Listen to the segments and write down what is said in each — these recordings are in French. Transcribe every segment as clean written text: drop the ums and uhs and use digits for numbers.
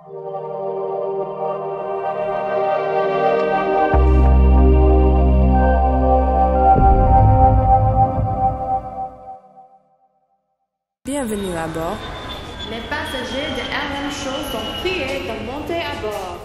Bienvenue à bord. Les passagers de RM Show sont priés de monter à bord.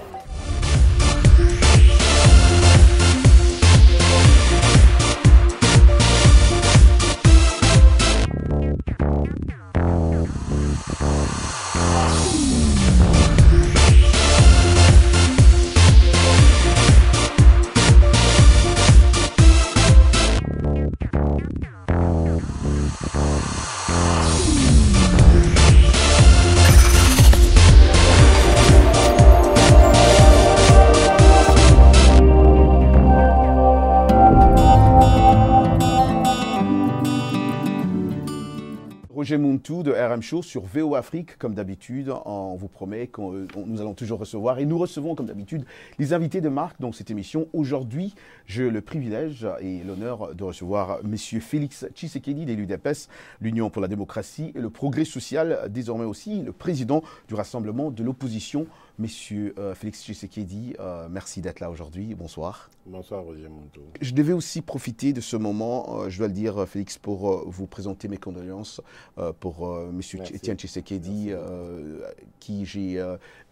Roger Muntu de RM Show sur VO Afrique, comme d'habitude, on vous promet que nous allons toujours recevoir, et nous recevons comme d'habitude les invités de marque dans cette émission. Aujourd'hui, j'ai le privilège et l'honneur de recevoir M. Félix Tshisekedi de l'UDPS, l'Union pour la démocratie et le progrès social, désormais aussi le président du rassemblement de l'opposition. Monsieur Félix Tshisekedi, merci d'être là aujourd'hui. Bonsoir. Bonsoir, Roger Muntu. Je devais aussi profiter de ce moment, je dois le dire, Félix, pour vous présenter mes condoléances pour monsieur Etienne Tshisekedi, qui j'ai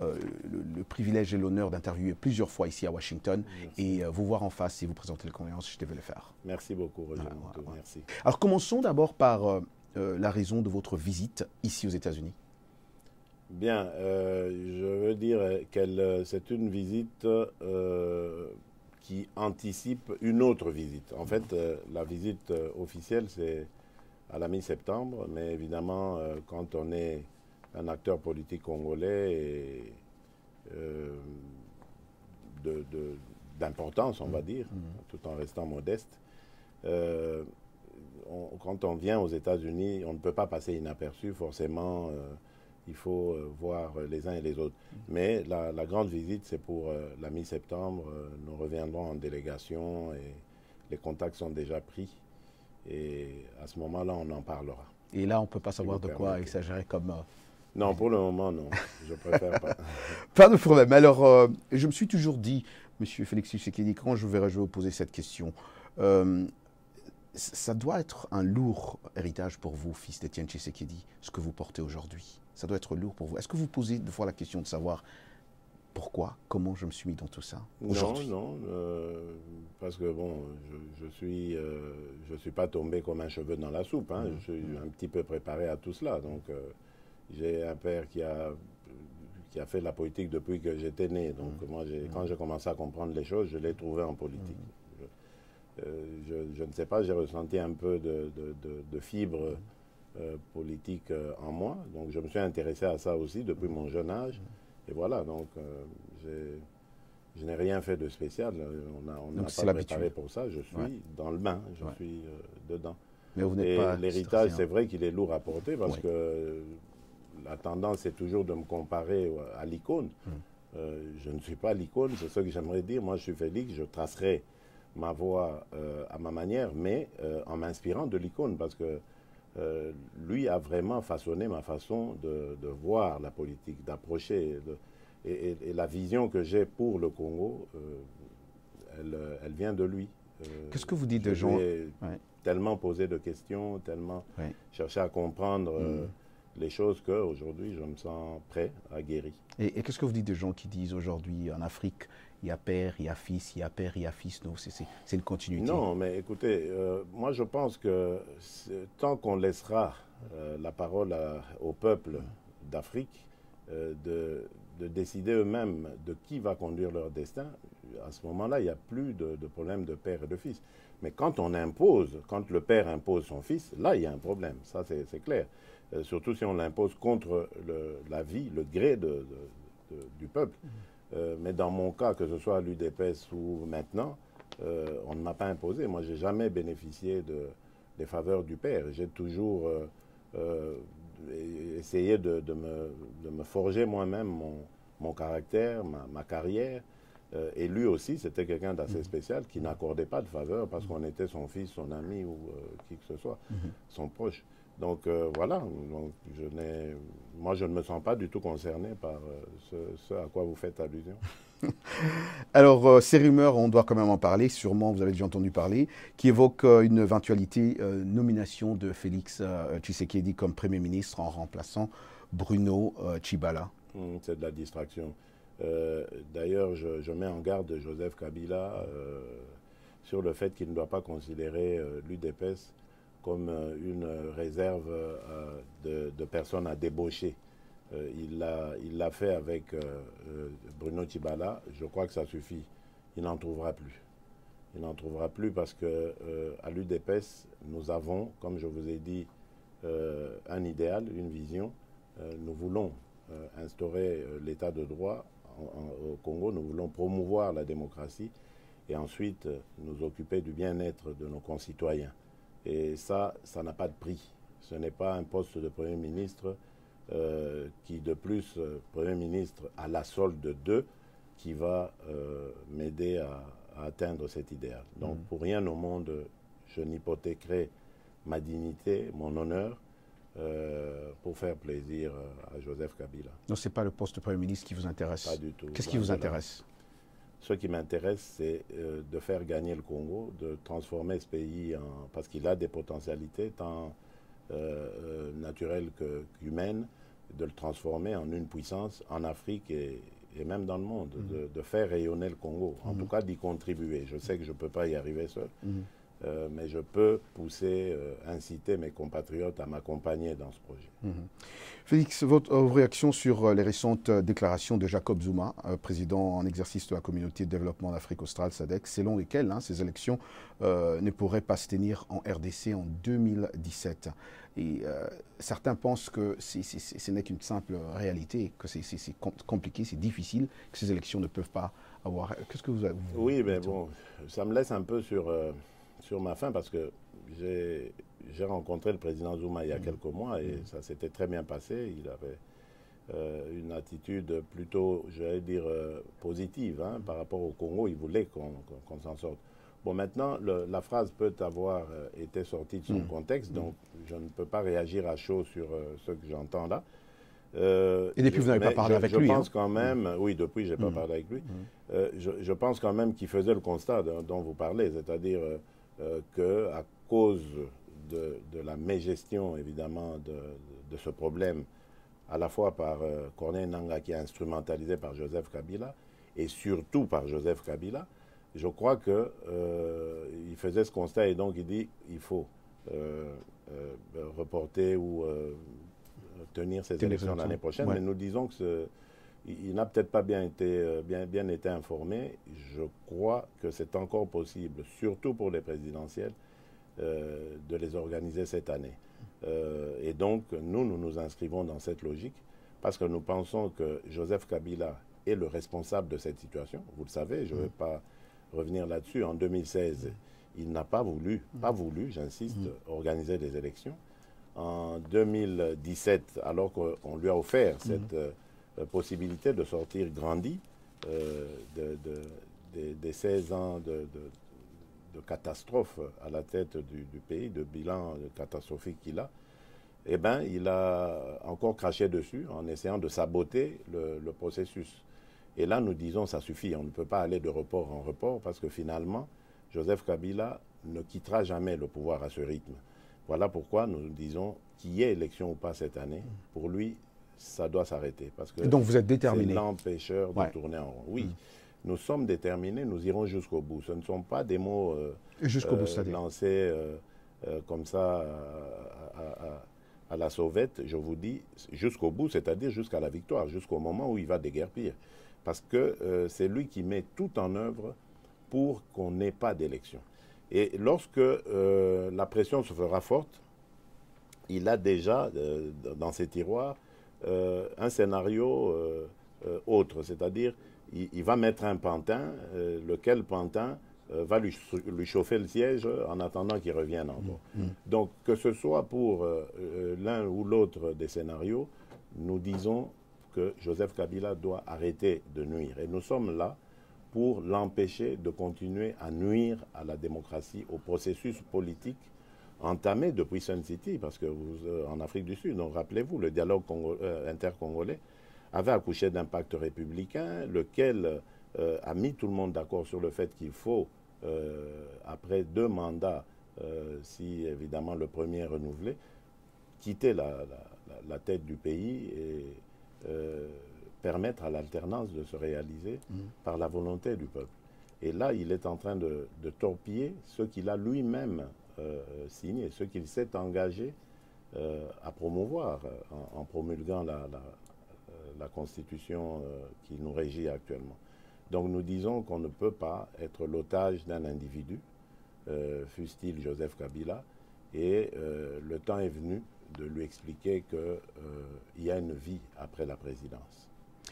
le privilège et l'honneur d'interviewer plusieurs fois ici à Washington. Merci. Et vous voir en face et vous présenter les condoléances, je devais le faire. Merci beaucoup, Roger Muntu. Merci. Alors, commençons d'abord par la raison de votre visite ici aux États-Unis. Bien, je veux dire que c'est une visite qui anticipe une autre visite. En fait, la visite officielle, c'est à la mi-septembre, mais évidemment, quand on est un acteur politique congolais et d'importance, on va dire, tout en restant modeste, quand on vient aux États-Unis, on ne peut pas passer inaperçu, forcément. Il faut voir les uns et les autres. Mais la grande visite, c'est pour la mi-septembre. Nous reviendrons en délégation et les contacts sont déjà pris. Et à ce moment-là, on en parlera. Et là, on ne peut pas savoir de quoi il s'agirait comme... Non, pour le moment, non. Je préfère pas. Pas de problème. Alors, je me suis toujours dit, Monsieur Félix Tshisekedi, quand je vais vous poser cette question, ça doit être un lourd héritage pour vous, fils d'Etienne Tshisekedi, ce que vous portez aujourd'hui. Ça doit être lourd pour vous. Est-ce que vous posez des fois la question de savoir pourquoi, comment je me suis mis dans tout ça aujourd'hui? Non, parce que bon, je suis pas tombé comme un cheveu dans la soupe. Hein. Je suis un petit peu préparé à tout cela. Donc, j'ai un père qui a fait la politique depuis que j'étais né. Donc, moi, quand j'ai commencé à comprendre les choses, je l'ai trouvé en politique. Je ne sais pas, j'ai ressenti un peu de fibre politique en moi. Donc, je me suis intéressé à ça aussi depuis mon jeune âge. Et voilà, donc, je n'ai rien fait de spécial. On n'a pas préparé pour ça. Je suis dans le bain, je suis dedans. Mais vous n'êtes et pas l'héritage, c'est vrai qu'il est lourd à porter parce que la tendance, c'est toujours de me comparer à l'icône. Je ne suis pas l'icône, c'est ce que j'aimerais dire. Moi, je suis Félix, je tracerai ma voie à ma manière, mais en m'inspirant de l'icône, parce que lui a vraiment façonné ma façon de voir la politique, d'approcher. Et la vision que j'ai pour le Congo, elle vient de lui. Qu'est-ce que vous dites de gens tellement posé de questions, tellement cherché à comprendre les choses qu'aujourd'hui, je me sens prêt à guérir. Et qu'est-ce que vous dites de gens qui disent aujourd'hui, en Afrique, il y a père, il y a fils, il y a père, il y a fils. Non, c'est une continuité. Non, mais écoutez, moi je pense que tant qu'on laissera la parole au peuple d'Afrique de décider eux-mêmes de qui va conduire leur destin, à ce moment-là, il n'y a plus de problème de père et de fils. Mais quand on impose, quand le père impose son fils, là, il y a un problème. Ça, c'est clair. Surtout si on l'impose contre la vie, le gré du peuple. Mais dans mon cas, que ce soit à l'UDPS ou maintenant, on ne m'a pas imposé. Moi, je n'ai jamais bénéficié des faveurs du père. J'ai toujours essayé de me forger moi-même mon caractère, ma carrière. Et lui aussi, c'était quelqu'un d'assez spécial qui n'accordait pas de faveurs parce qu'on était son fils, son ami ou qui que ce soit, son proche. Donc voilà, donc, moi je ne me sens pas du tout concerné par ce à quoi vous faites allusion. Alors, ces rumeurs, on doit quand même en parler, sûrement vous avez déjà entendu parler, qui évoquent une éventualité nomination de Félix Tshisekedi comme Premier ministre en remplaçant Bruno Tshibala. C'est de la distraction. D'ailleurs, je mets en garde Joseph Kabila sur le fait qu'il ne doit pas considérer l'UDPS comme une réserve de personnes à débaucher. Il l'a fait avec Bruno Tshibala. Je crois que ça suffit. Il n'en trouvera plus. Il n'en trouvera plus parce que à l'UDPS, nous avons, comme je vous ai dit, un idéal, une vision. Nous voulons instaurer l'état de droit au Congo. Nous voulons promouvoir la démocratie et ensuite nous occuper du bien-être de nos concitoyens. Et ça n'a pas de prix. Ce n'est pas un poste de Premier ministre qui, de plus, Premier ministre à la solde d'eux, qui va m'aider à atteindre cet idéal. Donc, pour rien au monde, je n'hypothéquerai ma dignité, mon honneur, pour faire plaisir à Joseph Kabila. Non, ce n'est pas le poste de Premier ministre qui vous intéresse. Pas du tout. Qu'est-ce qui vous intéresse? Ce qui m'intéresse, c'est de faire gagner le Congo, de transformer ce pays parce qu'il a des potentialités tant naturelles qu'humaines, de le transformer en une puissance en Afrique et même dans le monde, de faire rayonner le Congo, en tout cas d'y contribuer. Je sais que je ne peux pas y arriver seul, mais je peux pousser, inciter mes compatriotes à m'accompagner dans ce projet. Félix, votre réaction sur les récentes déclarations de Jacob Zuma, président en exercice de la communauté de développement d'Afrique australe, SADC, selon lesquelles ces élections ne pourraient pas se tenir en RDC en 2017. Et certains pensent que ce n'est qu'une simple réalité, que c'est compliqué, c'est difficile, que ces élections ne peuvent pas avoir... Qu'est-ce que vous avez... Oui, mais bon, ça me laisse un peu sur ma faim parce que j'ai rencontré le président Zuma il y a quelques mois et ça s'était très bien passé. Il avait une attitude plutôt, j'allais dire, positive par rapport au Congo. Il voulait qu'on s'en sorte. Bon, maintenant, la phrase peut avoir été sortie de son contexte, donc je ne peux pas réagir à chaud sur ce que j'entends là. Et depuis, vous n'avez pas parlé avec lui. Je pense quand même, oui, depuis, je n'ai pas parlé avec lui. Je pense quand même qu'il faisait le constat dont vous parlez, c'est-à-dire qu'à cause de la mégestion, évidemment, de ce problème, à la fois par Corneille Nangaa, qui est instrumentalisé par Joseph Kabila, et surtout par Joseph Kabila, je crois qu'il faisait ce constat et donc il dit il faut reporter ou tenir ces élections l'année prochaine. Ouais. Mais nous disons qu'il n'a peut-être pas bien été informé. Je crois que c'est encore possible, surtout pour les présidentielles, de les organiser cette année. Et donc, nous inscrivons dans cette logique parce que nous pensons que Joseph Kabila est le responsable de cette situation. Vous le savez, je ne vais pas revenir là-dessus. En 2016, il n'a pas voulu, j'insiste, organiser des élections. En 2017, alors qu'on lui a offert cette possibilité de sortir grandi des 16 ans de catastrophe à la tête du pays, de bilan catastrophique qu'il a, eh bien, il a encore craché dessus en essayant de saboter le processus. Et là, nous disons, ça suffit, on ne peut pas aller de report en report parce que finalement, Joseph Kabila ne quittera jamais le pouvoir à ce rythme. Voilà pourquoi nous disons qu'il y ait élection ou pas cette année, pour lui, ça doit s'arrêter. Parce que donc vous êtes déterminé. C'est l'empêcheur de tourner en rond. Oui, nous sommes déterminés, nous irons jusqu'au bout. Ce ne sont pas des mots lancés comme ça à la sauvette, je vous dis, jusqu'au bout, c'est-à-dire jusqu'à la victoire, jusqu'au moment où il va déguerpir. Parce que c'est lui qui met tout en œuvre pour qu'on n'ait pas d'élection. Et lorsque la pression se fera forte, il a déjà dans ses tiroirs un scénario autre, c'est-à-dire il va mettre un pantin, lequel pantin va lui chauffer le siège en attendant qu'il revienne encore. Donc que ce soit pour l'un ou l'autre des scénarios, nous disons que Joseph Kabila doit arrêter de nuire. Et nous sommes là pour l'empêcher de continuer à nuire à la démocratie, au processus politique entamé depuis Sun City, parce que en Afrique du Sud, donc rappelez-vous, le dialogue intercongolais avait accouché d'un pacte républicain, lequel a mis tout le monde d'accord sur le fait qu'il faut, après 2 mandats, si évidemment le premier est renouvelé, quitter la tête du pays et permettre à l'alternance de se réaliser par la volonté du peuple. Et là, il est en train de torpiller ce qu'il a lui-même signé, ce qu'il s'est engagé à promouvoir en promulguant la Constitution qui nous régit actuellement. Donc nous disons qu'on ne peut pas être l'otage d'un individu, fût-il Joseph Kabila, et le temps est venu de lui expliquer qu'il y a une vie après la présidence.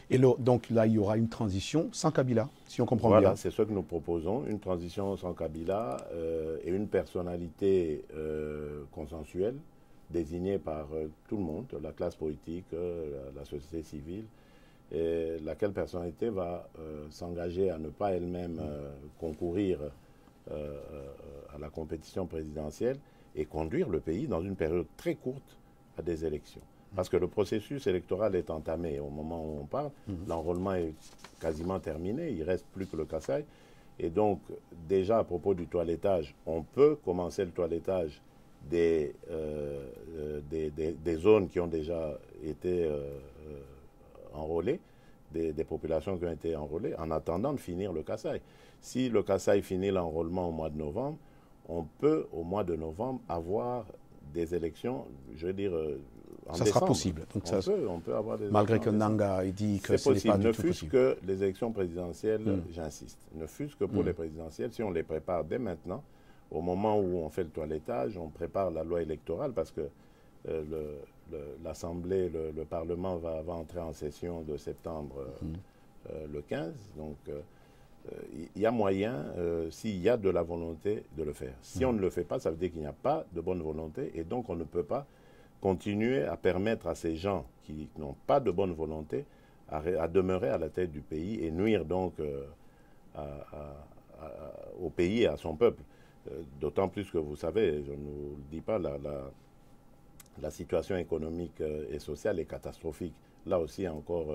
Et donc là, il y aura une transition sans Kabila, si on comprend bien. Voilà, c'est ce que nous proposons, une transition sans Kabila et une personnalité consensuelle, désignée par tout le monde, la classe politique, la société civile, et laquelle personnalité va s'engager à ne pas elle-même concourir à la compétition présidentielle et conduire le pays dans une période très courte à des élections. Parce que le processus électoral est entamé au moment où on parle. L'enrôlement est quasiment terminé. Il ne reste plus que le Kasaï. Et donc, déjà à propos du toilettage, on peut commencer le toilettage des zones qui ont déjà été enrôlées, des populations qui ont été enrôlées, en attendant de finir le Kasaï. Si le Kasaï finit l'enrôlement au mois de novembre, on peut, au mois de novembre, avoir des élections, je veux dire, en ça décembre. Sera possible. Donc on peut avoir des malgré que Nanga ait dit que ce n'est pas du tout possible. Ne fût-ce que les élections présidentielles, j'insiste, ne fût-ce que pour les présidentielles, si on les prépare dès maintenant, au moment où on fait le toilettage, on prépare la loi électorale parce que l'Assemblée, le Parlement va entrer en session de septembre le 15. Donc, il y a moyen, s'il y a de la volonté, de le faire. Si on ne le fait pas, ça veut dire qu'il n'y a pas de bonne volonté et donc on ne peut pas continuer à permettre à ces gens qui n'ont pas de bonne volonté à demeurer à la tête du pays et nuire donc au pays et à son peuple. D'autant plus que vous savez, je ne vous le dis pas, la situation économique et sociale est catastrophique. Là aussi, encore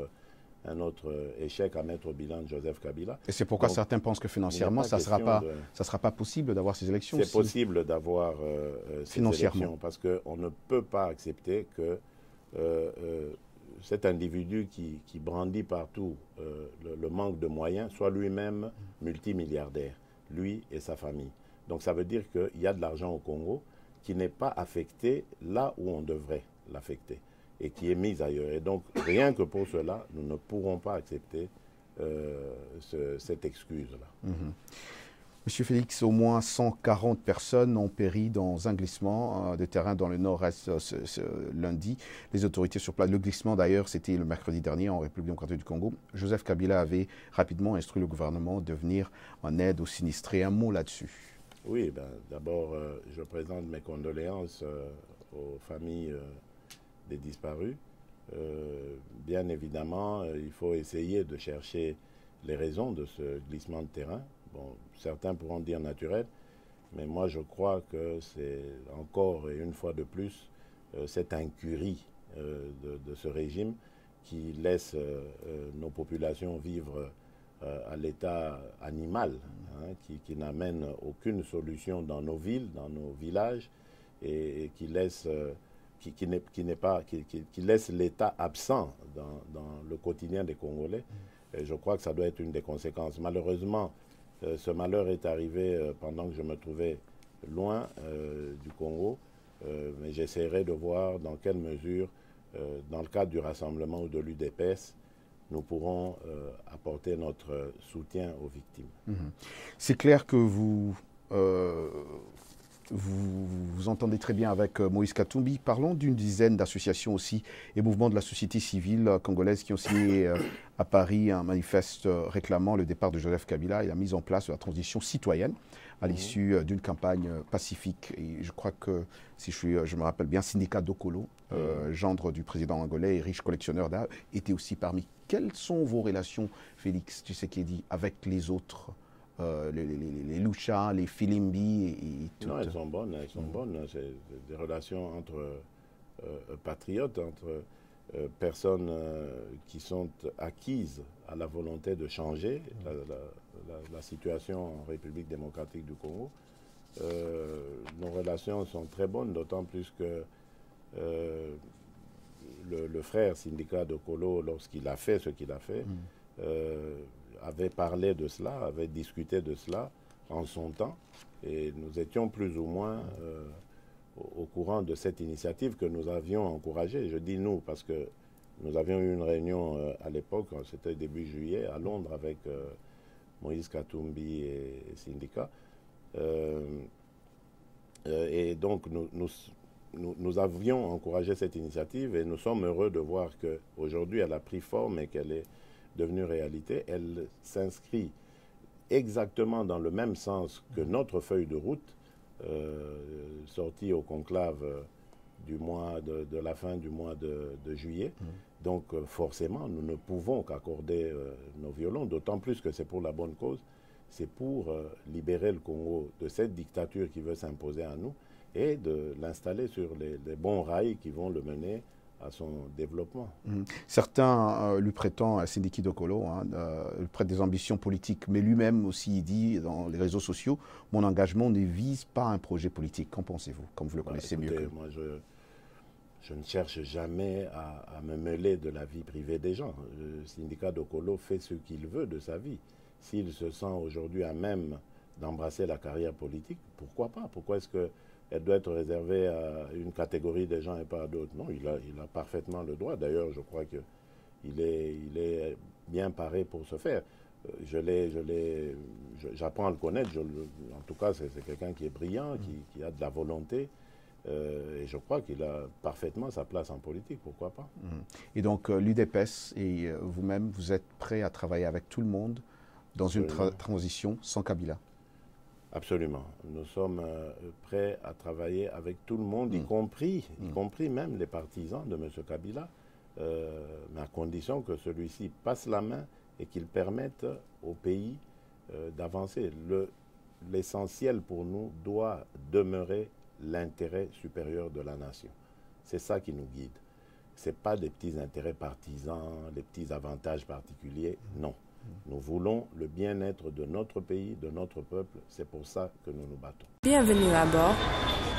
un autre échec à mettre au bilan de Joseph Kabila. Et c'est pourquoi certains pensent que financièrement, ça ne sera pas possible d'avoir ces élections. C'est possible d'avoir ces élections parce qu'on ne peut pas accepter que cet individu qui brandit partout le manque de moyens soit lui-même multimilliardaire, lui et sa famille. Donc ça veut dire qu'il y a de l'argent au Congo qui n'est pas affecté là où on devrait l'affecter et qui est mis ailleurs. Et donc, rien que pour cela, nous ne pourrons pas accepter cette excuse-là. Monsieur Félix, au moins 140 personnes ont péri dans un glissement de terrain dans le nord-est ce lundi. Les autorités sur place, le glissement d'ailleurs, c'était le mercredi dernier en République démocratique du Congo. Joseph Kabila avait rapidement instruit le gouvernement de venir en aide aux sinistrés. Un mot là-dessus. Oui, d'abord, je présente mes condoléances aux familles des disparus. Bien évidemment, il faut essayer de chercher les raisons de ce glissement de terrain. Bon, certains pourront dire naturel, mais moi je crois que c'est encore et une fois de plus cette incurie de ce régime qui laisse nos populations vivre à l'état animal, qui n'amène aucune solution dans nos villes, dans nos villages, et qui laisse, qui laisse l'État absent dans le quotidien des Congolais. Et je crois que ça doit être une des conséquences. Malheureusement, ce malheur est arrivé pendant que je me trouvais loin du Congo, mais j'essaierai de voir dans quelle mesure, dans le cadre du rassemblement ou de l'UDPS, nous pourrons apporter notre soutien aux victimes. C'est clair que vous entendez très bien avec Moïse Katumbi. Parlons d'une dizaine d'associations aussi et mouvements de la société civile congolaise qui ont signé à Paris un manifeste réclamant le départ de Joseph Kabila et la mise en place de la transition citoyenne à l'issue d'une campagne pacifique. Et je crois que, si je me rappelle bien, Syndicat Dokolo, gendre du président angolais et riche collectionneur d'art, était aussi parmi. Quelles sont vos relations, Félix Tshisekedi, avec les autres les Lucha, les Filimbi et tout. Non, elles sont bonnes, elles sont bonnes. C'est des relations entre patriotes, entre personnes qui sont acquises à la volonté de changer la situation en République démocratique du Congo. Nos relations sont très bonnes, d'autant plus que le frère syndicat de Kolo, lorsqu'il a fait ce qu'il a fait, avait parlé de cela, avait discuté de cela en son temps, et nous étions plus ou moins au courant de cette initiative que nous avions encouragée. Je dis nous parce que nous avions eu une réunion à l'époque, c'était début juillet, à Londres avec Moïse Katumbi et syndicat. Et donc nous avions encouragé cette initiative et nous sommes heureux de voir qu'aujourd'hui elle a pris forme et qu'elle est devenue réalité. Elle s'inscrit exactement dans le même sens que notre feuille de route sortie au conclave de la fin du mois de juillet. Donc forcément, nous ne pouvons qu'accorder nos violons, d'autant plus que c'est pour la bonne cause. C'est pour libérer le Congo de cette dictature qui veut s'imposer à nous et de l'installer sur les bons rails qui vont le mener à son développement. Certains lui prétendent, Sindiki Dokolo, lui prête des ambitions politiques, mais lui-même aussi il dit dans les réseaux sociaux, mon engagement ne vise pas un projet politique. Qu'en pensez-vous, comme vous le connaissez mieux que moi, je ne cherche jamais à me mêler de la vie privée des gens. Le syndicat Dokolo fait ce qu'il veut de sa vie. S'il se sent aujourd'hui à même d'embrasser la carrière politique, pourquoi pas? Pourquoi est-ce qu'elle doit être réservée à une catégorie des gens et pas à d'autres? Non, il a parfaitement le droit. D'ailleurs, je crois qu'il est bien paré pour ce faire. J'apprends à le connaître. En tout cas, c'est quelqu'un qui est brillant, qui a de la volonté. Et je crois qu'il a parfaitement sa place en politique, pourquoi pas. Et donc, l'UDPS et vous-même, vous êtes prêts à travailler avec tout le monde dans une transition sans Kabila? Absolument. Nous sommes prêts à travailler avec tout le monde, y compris même les partisans de M. Kabila, mais à condition que celui-ci passe la main et qu'il permette au pays d'avancer. L'essentiel pour nous doit demeurer l'intérêt supérieur de la nation. C'est ça qui nous guide. Ce n'est pas des petits intérêts partisans, des petits avantages particuliers, non. Nous voulons le bien-être de notre pays, de notre peuple. C'est pour ça que nous nous battons. Bienvenue à bord.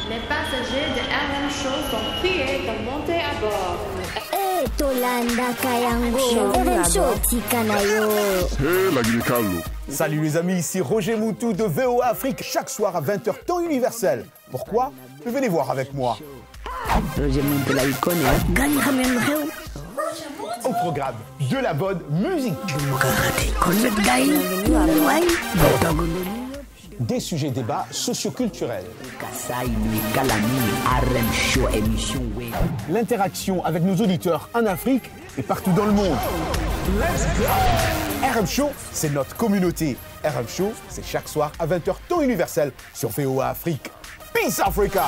Les passagers de RM Show sont priés de monter à bord. Hey, Tolanda Kayango. RM Show, Tikanayo. Hey, la Guinée-Callo. Salut les amis, ici Roger Moutou de VOA Afrique, chaque soir à 20h, temps universel. Pourquoi? Venez voir avec moi. Roger Moutou la icône. Gagne Ramel. Au programme de la bonne musique. Des sujets débats socioculturels. L'interaction avec nos auditeurs en Afrique et partout dans le monde. RM Show, c'est notre communauté. RM Show, c'est chaque soir à 20h, temps universel sur VOA Afrique. Peace Africa!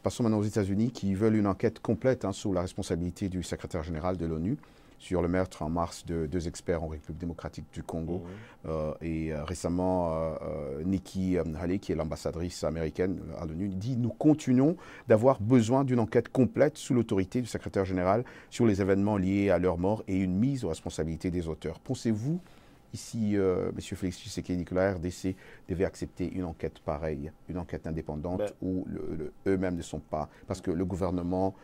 Passons maintenant aux États-Unis qui veulent une enquête complète sous la responsabilité du secrétaire général de l'ONU sur le meurtre en mars de 2 experts en République démocratique du Congo. Et récemment, Nikki Haley, qui est l'ambassadrice américaine à l'ONU, dit « Nous continuons d'avoir besoin d'une enquête complète sous l'autorité du secrétaire général sur les événements liés à leur mort et une mise aux responsabilités des auteurs. » Pensez-vous ici, M. Félix Tshisekedi, que la RDC devait accepter une enquête pareille, une enquête indépendante où eux-mêmes ne sont pas, parce que le gouvernement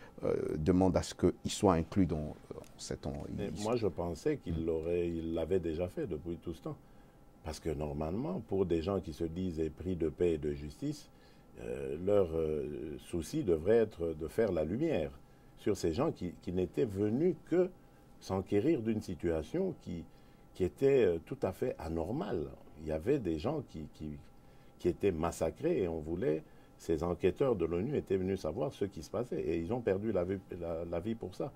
demande à ce qu'ils soient inclus dans cette enquête. Moi, je pensais qu'il l'avait déjà fait depuis tout ce temps. Parce que normalement, pour des gens qui se disent épris de paix et de justice, leur souci devrait être de faire la lumière sur ces gens qui n'étaient venus que s'enquérir d'une situation qui était tout à fait anormale. Il y avait des gens qui étaient massacrés et on voulait, ces enquêteurs de l'ONU étaient venus savoir ce qui se passait et ils ont perdu la vie pour ça.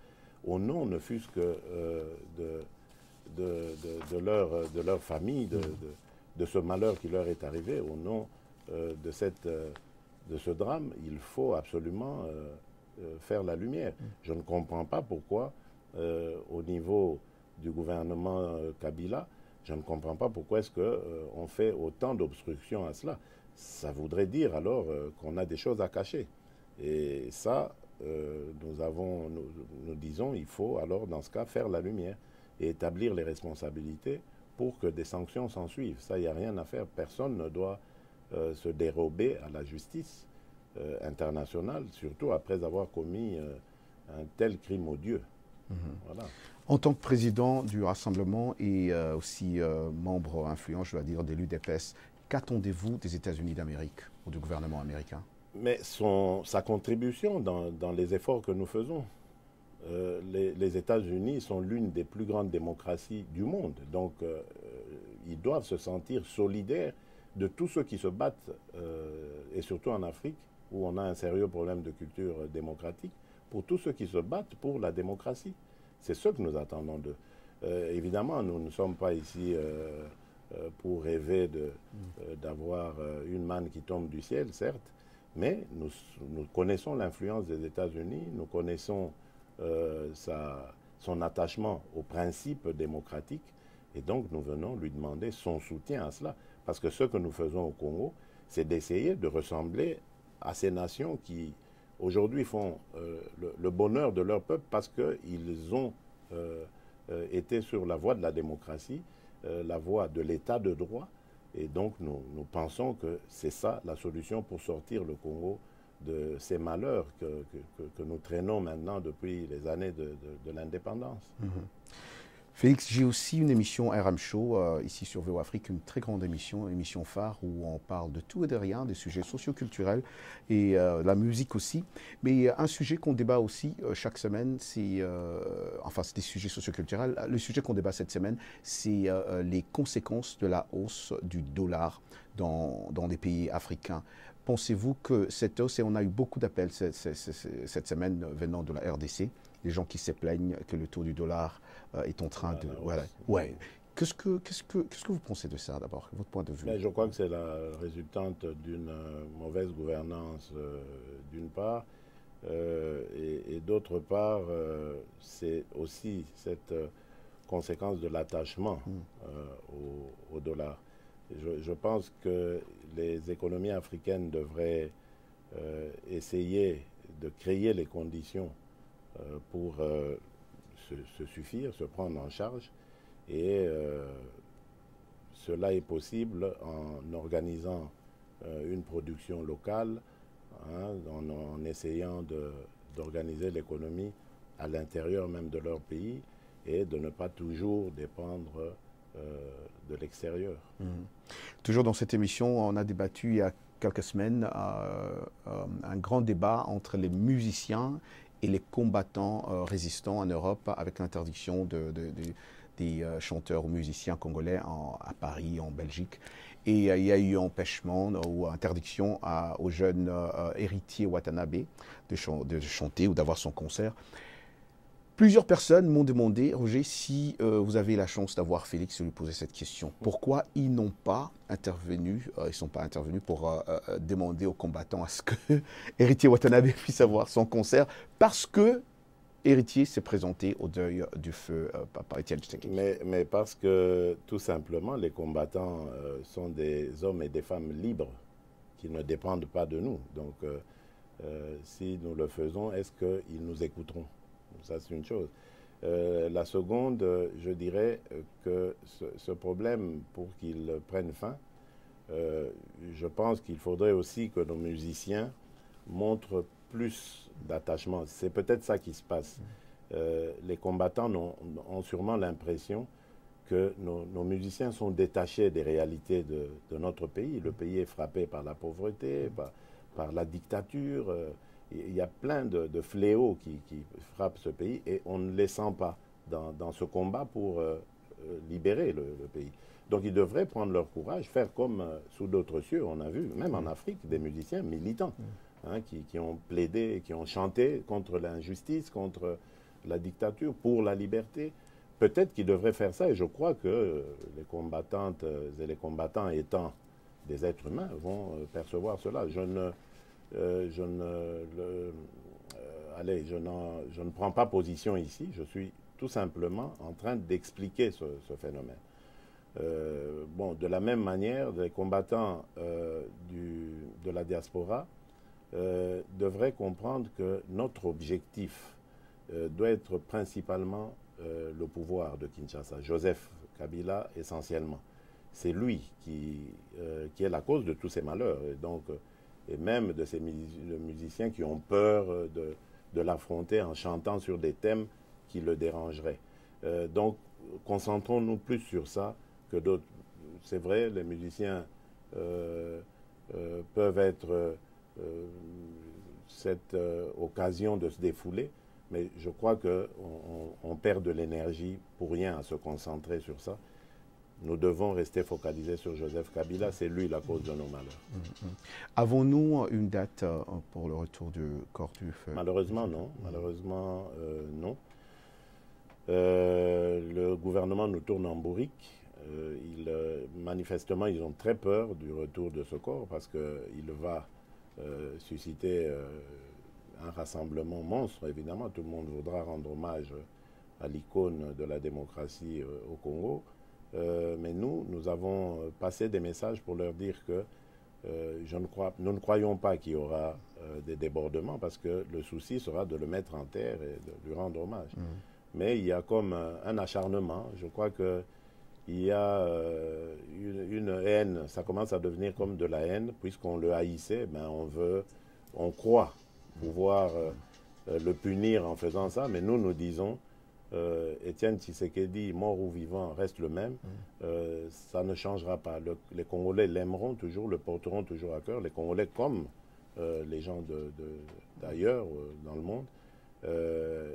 Au nom, ne fût-ce que de leur famille, de ce malheur qui leur est arrivé, au nom de ce drame, il faut absolument faire la lumière. Je ne comprends pas pourquoi au niveau du gouvernement Kabila, je ne comprends pas pourquoi est-ce qu'on fait autant d'obstructions à cela. Ça voudrait dire alors qu'on a des choses à cacher. Et ça, nous disons, il faut alors dans ce cas faire la lumière et établir les responsabilités pour que des sanctions s'en suivent. Ça, il n'y a rien à faire. Personne ne doit se dérober à la justice internationale, surtout après avoir commis un tel crime odieux. Voilà. En tant que président du Rassemblement et aussi membre influent, je dois dire, de l'UDPS, qu'attendez-vous des États-Unis d'Amérique ou du gouvernement américain? Mais sa contribution dans les efforts que nous faisons. Les États-Unis sont l'une des plus grandes démocraties du monde. Donc, ils doivent se sentir solidaires de tous ceux qui se battent, et surtout en Afrique, où on a un sérieux problème de culture démocratique, pour tous ceux qui se battent pour la démocratie. C'est ce que nous attendons d'eux. Évidemment, nous ne sommes pas ici pour rêver d'avoir une manne qui tombe du ciel, certes, mais nous connaissons l'influence des États-Unis, nous connaissons son attachement aux principes démocratiques, et donc nous venons lui demander son soutien à cela. Parce que ce que nous faisons au Congo, c'est d'essayer de ressembler à ces nations qui, aujourd'hui, font le bonheur de leur peuple parce qu'ils ont été sur la voie de la démocratie, la voie de l'état de droit. Et donc, nous pensons que c'est ça la solution pour sortir le Congo de ces malheurs que nous traînons maintenant depuis les années de l'indépendance. Félix, j'ai aussi une émission RM Show ici sur VO Afrique, une très grande émission phare où on parle de tout et de rien, des sujets socioculturels et la musique aussi. Mais un sujet qu'on débat aussi chaque semaine, c'est des sujets socioculturels. Le sujet qu'on débat cette semaine, c'est les conséquences de la hausse du dollar dans les pays africains. Pensez-vous que cette hausse, et on a eu beaucoup d'appels cette semaine venant de la RDC, les gens qui se plaignent que le taux du dollar est en train de... Voilà. Ouais. Qu'est-ce que vous pensez de ça d'abord, votre point de vue? Mais je crois que c'est la résultante d'une mauvaise gouvernance d'une part, et d'autre part, c'est aussi cette conséquence de l'attachement au dollar. Je pense que les économies africaines devraient essayer de créer les conditions pour se suffire, se prendre en charge. Et cela est possible en organisant une production locale, en essayant d'organiser l'économie à l'intérieur même de leur pays et de ne pas toujours dépendre de l'extérieur. Toujours dans cette émission, on a débattu il y a quelques semaines un grand débat entre les musiciens et les combattants résistants en Europe avec l'interdiction des chanteurs ou musiciens congolais à Paris, en Belgique. Et il y a eu empêchement ou interdiction au jeune héritier Watanabe de chanter ou d'avoir son concert. Plusieurs personnes m'ont demandé, Roger, si vous avez la chance d'avoir Félix lui poser cette question. Pourquoi ils n'ont pas intervenu, ils ne sont pas intervenus pour demander aux combattants à ce que Héritier Watanabe puisse avoir son concert, parce que Héritier s'est présenté au deuil du feu par Étienne Tshisekedi. Mais parce que, tout simplement, les combattants sont des hommes et des femmes libres qui ne dépendent pas de nous. Donc, si nous le faisons, est-ce qu'ils nous écouteront? Ça, c'est une chose. La seconde, je dirais que ce problème, pour qu'il prenne fin, je pense qu'il faudrait aussi que nos musiciens montrent plus d'attachement. C'est peut-être ça qui se passe. Les combattants ont sûrement l'impression que nos musiciens sont détachés des réalités de notre pays. Le pays est frappé par la pauvreté, par la dictature. Il y a plein de fléaux qui frappent ce pays et on ne les sent pas dans ce combat pour libérer le pays. Donc ils devraient prendre leur courage, faire comme sous d'autres cieux. On a vu, même en Afrique, des musiciens militants qui ont plaidé, qui ont chanté contre l'injustice, contre la dictature, pour la liberté. Peut-être qu'ils devraient faire ça, et je crois que les combattantes et les combattants, étant des êtres humains, vont percevoir cela. Je ne prends pas position ici, je suis tout simplement en train d'expliquer ce phénomène. Bon, de la même manière, les combattants de la diaspora devraient comprendre que notre objectif doit être principalement le pouvoir de Kinshasa. Joseph Kabila essentiellement. C'est lui qui est la cause de tous ces malheurs. Et même de ces musiciens qui ont peur de l'affronter en chantant sur des thèmes qui le dérangeraient. Donc, concentrons-nous plus sur ça que d'autres. C'est vrai, les musiciens peuvent être cette occasion de se défouler, mais je crois qu'on perd de l'énergie pour rien à se concentrer sur ça. Nous devons rester focalisés sur Joseph Kabila, c'est lui la cause de nos malheurs. Avons-nous une date pour le retour du corps du feu? Malheureusement, non. Malheureusement, non. Le gouvernement nous tourne en bourrique. Manifestement, ils ont très peur du retour de ce corps parce qu'il va susciter un rassemblement monstre, évidemment. Tout le monde voudra rendre hommage à l'icône de la démocratie au Congo. Mais nous avons passé des messages pour leur dire que nous ne croyons pas qu'il y aura des débordements parce que le souci sera de le mettre en terre et de lui rendre hommage. Mais il y a comme un acharnement. Je crois qu'il y a une haine. Ça commence à devenir comme de la haine. Puisqu'on le haïssait, ben on croit pouvoir le punir en faisant ça. Mais nous disons, Étienne Tshisekedi, mort ou vivant, reste le même. Ça ne changera pas. Les Congolais l'aimeront toujours, le porteront toujours à cœur. Les Congolais comme les gens d'ailleurs dans le monde.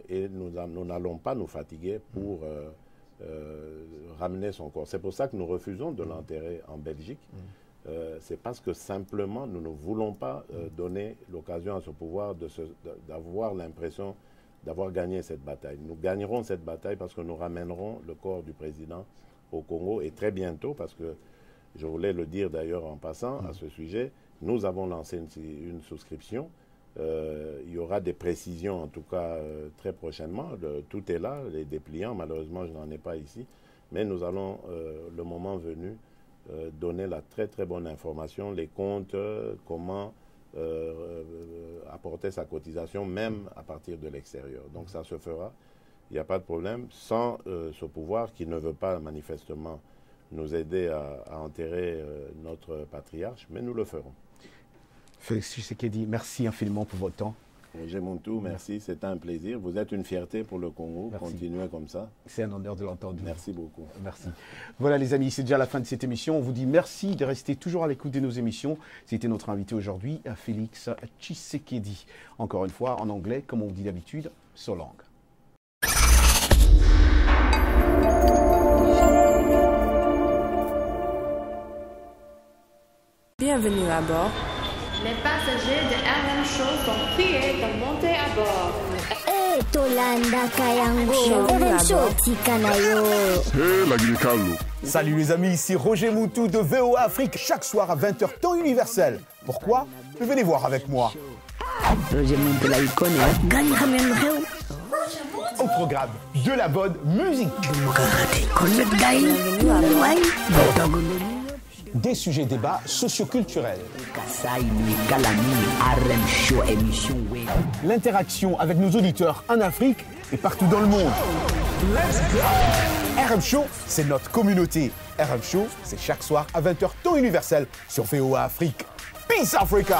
Et nous n'allons pas nous fatiguer pour ramener son corps. C'est pour ça que nous refusons de l'enterrer en Belgique. C'est parce que simplement nous ne voulons pas donner l'occasion à ce pouvoir d'avoir l'impression d'avoir gagné cette bataille. Nous gagnerons cette bataille parce que nous ramènerons le corps du président au Congo et très bientôt, parce que je voulais le dire d'ailleurs en passant à ce sujet, nous avons lancé une souscription. Il y aura des précisions en tout cas très prochainement. Tout est là, les dépliants, malheureusement je n'en ai pas ici, mais nous allons le moment venu donner la très très bonne information, les comptes, comment apporter sa cotisation même à partir de l'extérieur. Donc ça se fera, il n'y a pas de problème, sans ce pouvoir qui ne veut pas manifestement nous aider à enterrer notre patriarche, mais nous le ferons. Félix Tshisekedi, merci infiniment pour votre temps. Roger Muntu, merci, c'est un plaisir. Vous êtes une fierté pour le Congo, merci. Continuez comme ça. C'est un honneur de l'entendre. Merci beaucoup. Merci. Voilà les amis, c'est déjà la fin de cette émission. On vous dit merci de rester toujours à l'écoute de nos émissions. C'était notre invité aujourd'hui, Félix Tshisekedi. Encore une fois, en anglais, comme on dit d'habitude, so long. Bienvenue à bord. Les passagers de RM Show sont priés de monter à bord. Hey, la Guinée-Callo. Salut les amis, ici Roger Muntu de VOA Afrique, chaque soir à 20h, temps universel. Pourquoi? Venez voir avec moi. Roger Muntu la icône, gagne Hamel. Au programme de la bonne musique. Des sujets débats socioculturels. L'interaction avec nos auditeurs en Afrique et partout dans le monde. Let's go! RM Show, c'est notre communauté. RM Show, c'est chaque soir à 20h temps universel sur VOA Afrique. Peace Africa!